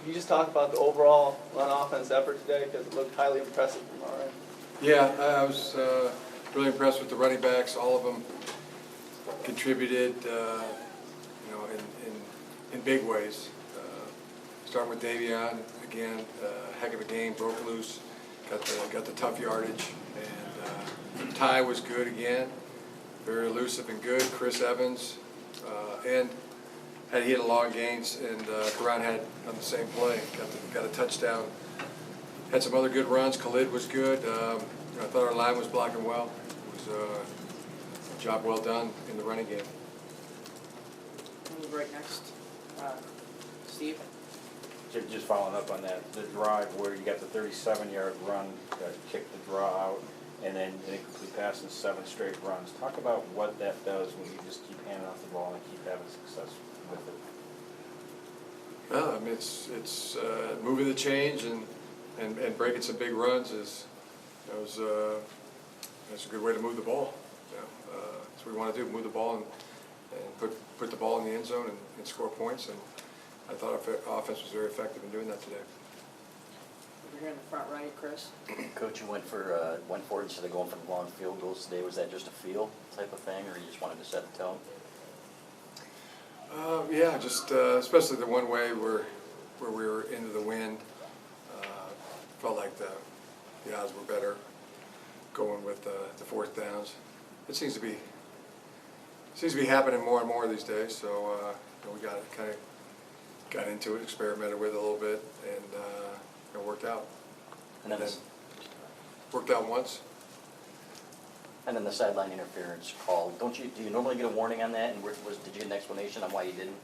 Can you just talk about the overall on-offense effort today, because it looked highly impressive from our end? Yeah, I was really impressed with the running backs. All of them contributed, in big ways. Starting with Davion, again, heck of a game, broke loose, got the tough yardage, and Ty was good again, very elusive and good. Chris Evans, and he had a long gains, and Karan had on the same play, got a touchdown. Had some other good runs. Khalid was good. I thought our line was blocking well. It was a job well done in the running game. Move right next. Steve? Just following up on that, the drive where you got the 37-yard run, kicked the draw out, and then an incomplete pass in 7 straight runs. Talk about what that does when you just keep handing off the ball and keep having success with it. Well, I mean, it's moving the chains and breaking some big runs is that's a good way to move the ball. That's what we want to do: move the ball and put the ball in the end zone and score points. And I thought our offense was very effective in doing that today. Over here in the front right, Chris. Coach, you went for it instead of going for the long field goals today. Was that just a feel type of thing, or you just wanted to set the tone? Yeah, just especially the one way where we were into the wind. Felt like the odds were better going with the 4th downs. It seems to be happening more and more these days. So we got into it, experimented with it a little bit, and it worked out. And then Worked out once. And then the sideline interference call. Do you normally get a warning on that? And did you get an explanation on why you didn't?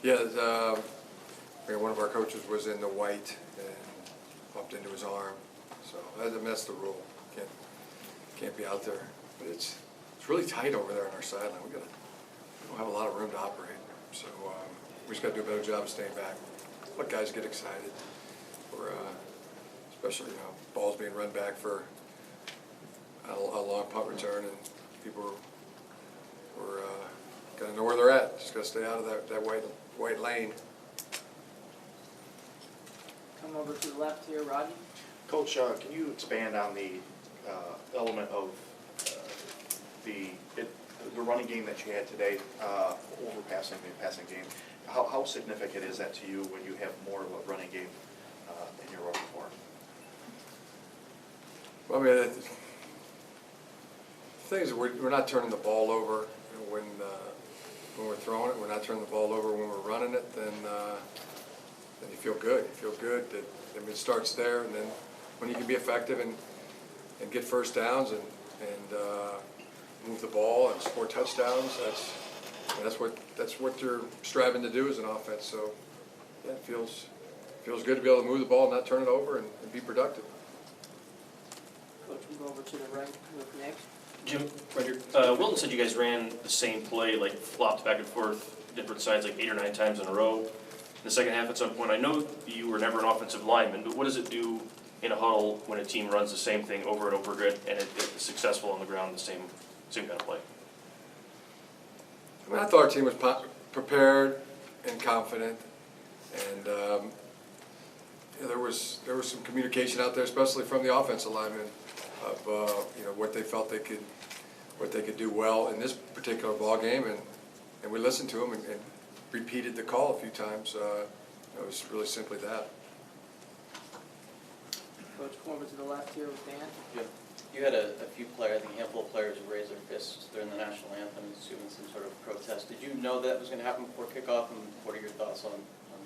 Yeah, one of our coaches was in the white and bumped into his arm. So that's the rule. Can't be out there. But it's really tight over there on our sideline. We don't have a lot of room to operate. So we just got to do a better job of staying back. Let guys get excited. Or especially balls being run back for a long punt return, and people were got to know where they're at. Just got to stay out of that white lane. Come over to the left here, Rodney. Coach, can you expand on the element of the running game that you had today, overpassing the passing game? How significant is that to you when you have more of a running game in your repertoire? Well, I mean, the thing is, we're not turning the ball over when we're throwing it. We're not turning the ball over when we're running it. Then you feel good. You feel good that it starts there, and then when you can be effective and get first downs and move the ball and score touchdowns, that's what you're striving to do as an offense. So yeah, it feels good to be able to move the ball, not turn it over, and be productive. Coach, we'll go over to the right with Nick. Jim, right here. Wilton said you guys ran the same play, like flopped back and forth, different sides, like 8 or 9 times in a row. In the second half at some point, I know you were never an offensive lineman, but what does it do in a huddle when a team runs the same thing over and over again and it's successful on the ground, the same kind of play? I mean, I thought our team was prepared and confident, and there was some communication out there, especially from the offensive linemen, of what they felt they could do well in this particular ball game, and we listened to them and repeated the call a few times. It was really simply that. Coach, come over to the left here with Dan. Yeah. You had a few players, I think a handful of players who raised their fists during the National Anthem, assuming some sort of protest. Did you know that was going to happen before kickoff, and what are your thoughts on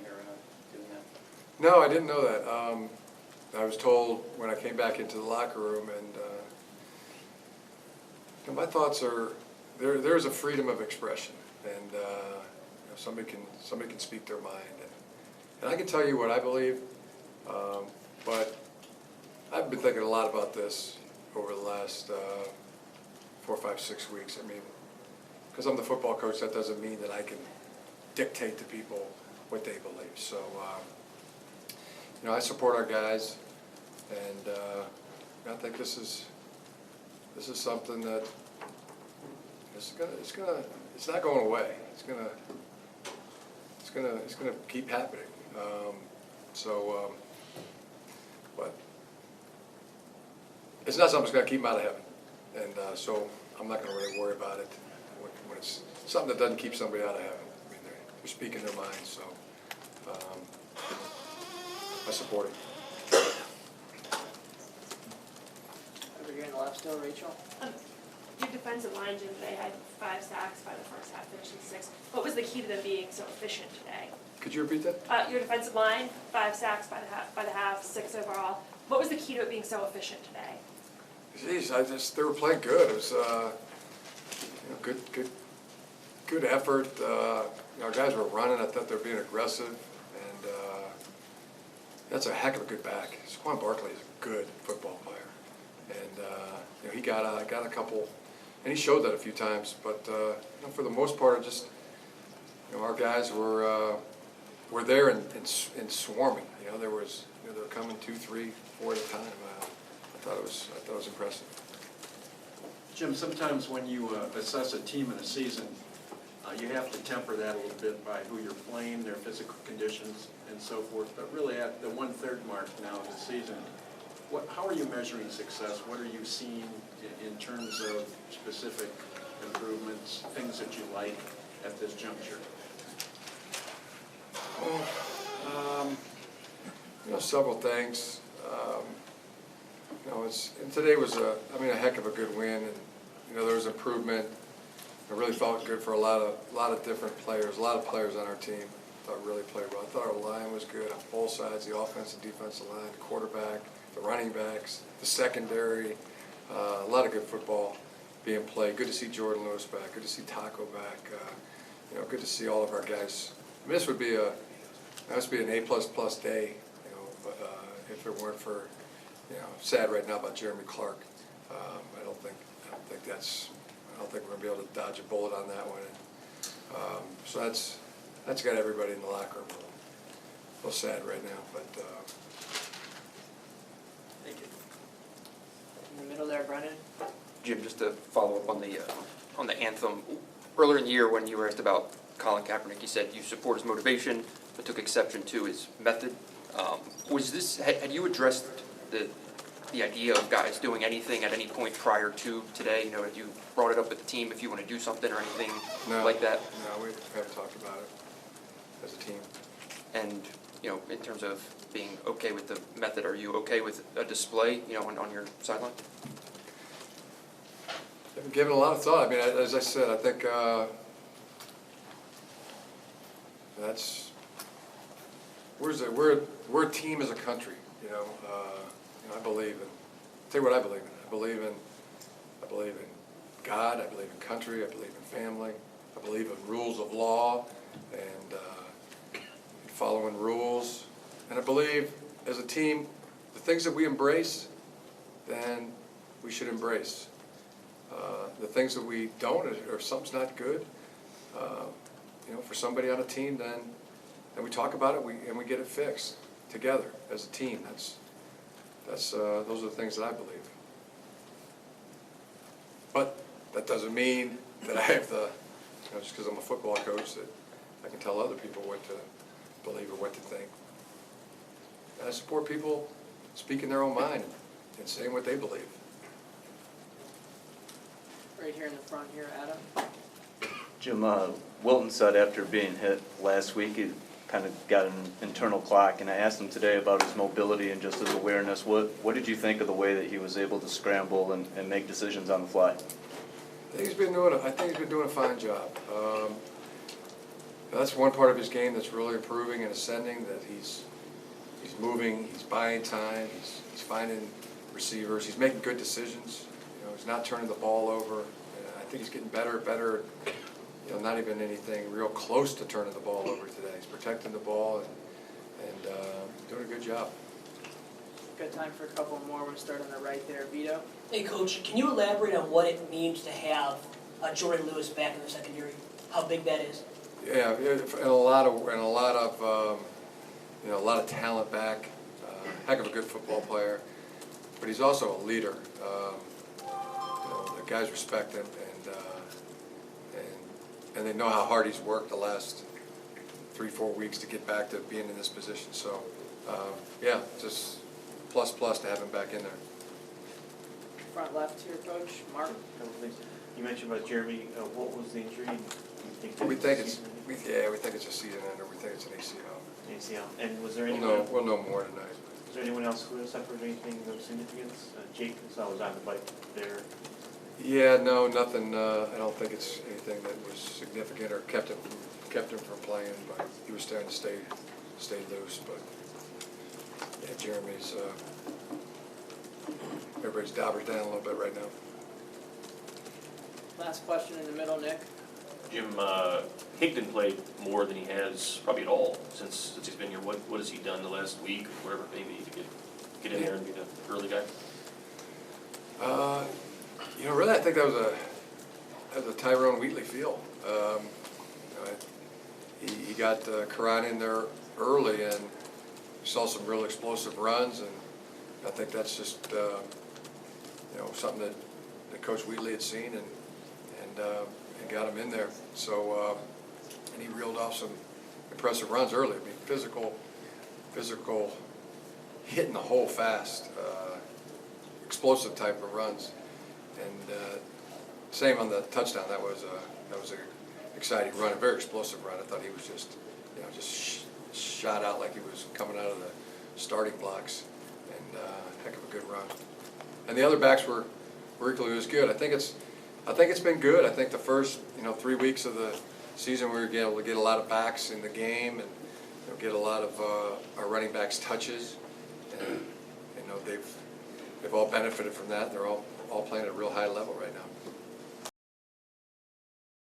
their doing that? No, I didn't know that. I was told when I came back into the locker room, and my thoughts are there's a freedom of expression, and somebody can speak their mind, and I can tell you what I believe, but I've been thinking a lot about this over the last 4, 5, 6 weeks. I mean, because I'm the football coach, that doesn't mean that I can dictate to people what they believe. So, I support our guys, and I think this is something that it's not going away. It's gonna keep happening. But it's not something that's going to keep him out of heaven. And so I'm not going to really worry about it when it's something that doesn't keep somebody out of heaven. I mean, they're speaking their mind, so I support it. Over here in the left still, Rachel. Your defensive line, Jim, today had 5 sacks by the first half, finishing 6. What was the key to them being so efficient today? Could you repeat that? Your defensive line, 5 sacks by the half, 6 overall. What was the key to it being so efficient today? Jeez, they were playing good. It was good effort. Our guys were running. I thought they were being aggressive, and that's a heck of a good back. Saquon Barkley is a good football player, and he got a couple, and he showed that a few times. But for the most part, just our guys were there in swarming. They were coming 2, 3, 4 at a time. I thought it was impressive. Jim, sometimes when you assess a team in a season, you have to temper that a little bit by who you're playing, their physical conditions, and so forth. But really, at the 1/3 mark now of the season, how are you measuring success? What are you seeing in terms of specific improvements, things that you like at this juncture? Several things. And today was a heck of a good win, and there was improvement. It really felt good for a lot of different players. A lot of players on our team thought really played well. I thought our line was good on both sides: the offensive, defensive line, the quarterback, the running backs, the secondary. A lot of good football being played. Good to see Jordan Lewis back. Good to see Taco back. Good to see all of our guys. This would be an A++ day. But if it weren't for, sad right now about Jeremy Clark. I don't think we're gonna be able to dodge a bullet on that one. So that's got everybody in the locker room a little sad right now. But Thank you. In the middle there, Brennan. Jim, just to follow up on the anthem. Earlier in the year, when you were asked about Colin Kaepernick, you said you support his motivation, but took exception to his method. Had you addressed the idea of guys doing anything at any point prior to today? Had you brought it up with the team if you want to do something or anything like that? No, we haven't talked about it as a team. And, in terms of being okay with the method, are you okay with a display, on your sideline? I haven't given a lot of thought. I mean, as I said, I think we're a team as a country. I believe in. I'll tell you what I believe in. I believe in God. I believe in country. I believe in family. I believe in rules of law and following rules. And I believe, as a team, the things that we embrace, then we should embrace. The things that we don't, or if something's not good, for somebody on a team, then we talk about it and we get it fixed together as a team. Those are the things that I believe. But that doesn't mean that I have just because I'm a football coach, that I can tell other people what to believe or what to think. And I support people speaking their own mind and saying what they believe. Right here in the front here, Adam. Jim, Wilton said after being hit last week, he kind of got an internal clock, and I asked him today about his mobility and just his awareness. What did you think of the way that he was able to scramble and make decisions on the fly? I think he's been doing a fine job. That's one part of his game that's really improving and ascending. That he's moving, he's buying time, he's finding receivers, he's making good decisions. He's not turning the ball over. I think he's getting better. Not even anything real close to turning the ball over today. He's protecting the ball and doing a good job. Got time for a couple more. We'll start on the right there, Vito. Hey, Coach, can you elaborate on what it means to have Jordan Lewis back in the secondary? How big that is? Yeah, and a lot of talent back. Heck of a good football player, but he's also a leader. The guys respect him, and they know how hard he's worked the last 3-4 weeks to get back to being in this position. So, yeah, just plus to have him back in there. Front left here, Coach, Mark. Couple things. You mentioned about Jeremy, what was the injury? We think it's, we think it's a season ender, we think it's an ACL. ACL. And was there We'll anyone, know more tonight. was there anyone else who suffered anything of significance? Jake, I saw was on the bike there. Yeah, no, nothing, I don't think it's anything that was significant or kept him from playing, but he was starting to stay loose, but, yeah, Jeremy's, everybody's dabbers down a little bit right now. Last question in the middle, Nick. Jim, Higdon played more than he has probably at all since he's been here. What has he done the last week, or whatever, maybe to get in there and be the early guy? You know, really, I think that was a Tyrone Wheatley feel. He got Karan in there early and saw some real explosive runs, and I think that's just something that Coach Wheatley had seen and got him in there. So and he reeled off some impressive runs early. I mean, physical, hitting the hole fast, explosive type of runs. And same on the touchdown. That was a exciting run, a very explosive run. I thought he was just shot out like he was coming out of the starting blocks, and heck of a good run. And the other backs were equally as good. I think it's been good. I think the first 3 weeks of the season we were able to get a lot of backs in the game and get a lot of our running backs touches, and they've all benefited from that. They're all playing at a real high level right now.